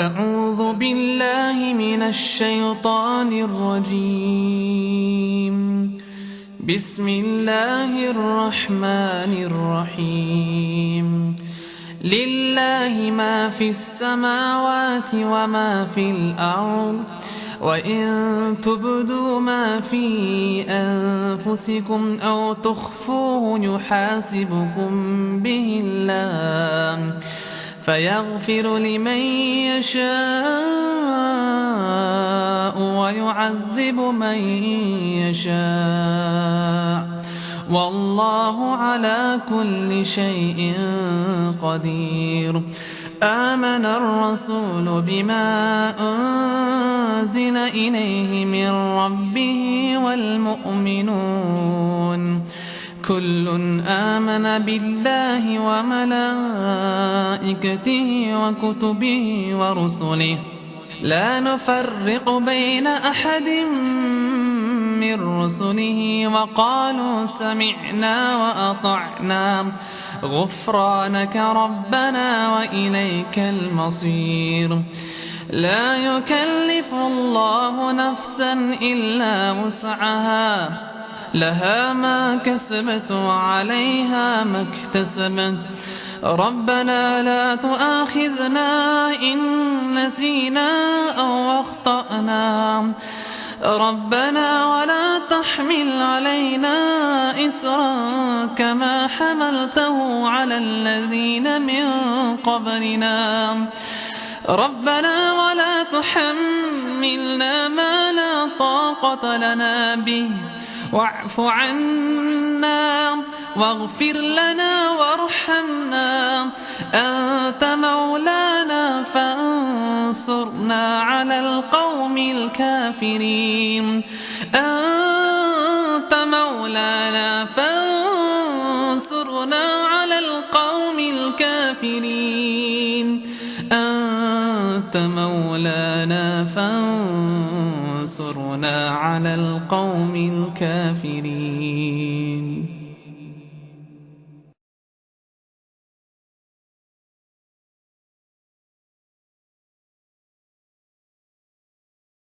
أعوذ بالله من الشيطان الرجيم. بسم الله الرحمن الرحيم. لله ما في السماوات وما في الأرض، وإن تبدوا ما في أنفسكم أو تخفوه يحاسبكم به الله، فيغفر لمن يشاء ويعذب من يشاء، والله على كل شيء قدير. آمن الرسول بما أنزل إليه من ربه والمؤمنون كل آمن بالله وملائكته وكتبه ورسله، لا نفرق بين أحد من رسله، وقالوا سمعنا وأطعنا غفرانك ربنا وإليك المصير. لا يكلف الله نفسا إلا وسعها، لها ما كسبت وعليها ما اكتسبت. ربنا لا تؤاخذنا إن نسينا أو أخطأنا، ربنا ولا تحمل علينا إصرا كما حملته على الذين من قبلنا، ربنا ولا تحملنا ما لا طاقة لنا به، واعف عنا واغفر لنا وارحمنا، أنت مولانا فانصرنا على القوم الكافرين. أنت مولانا فانصرنا على القوم الكافرين. أنت مولانا فانصرنا على القوم الكافرين.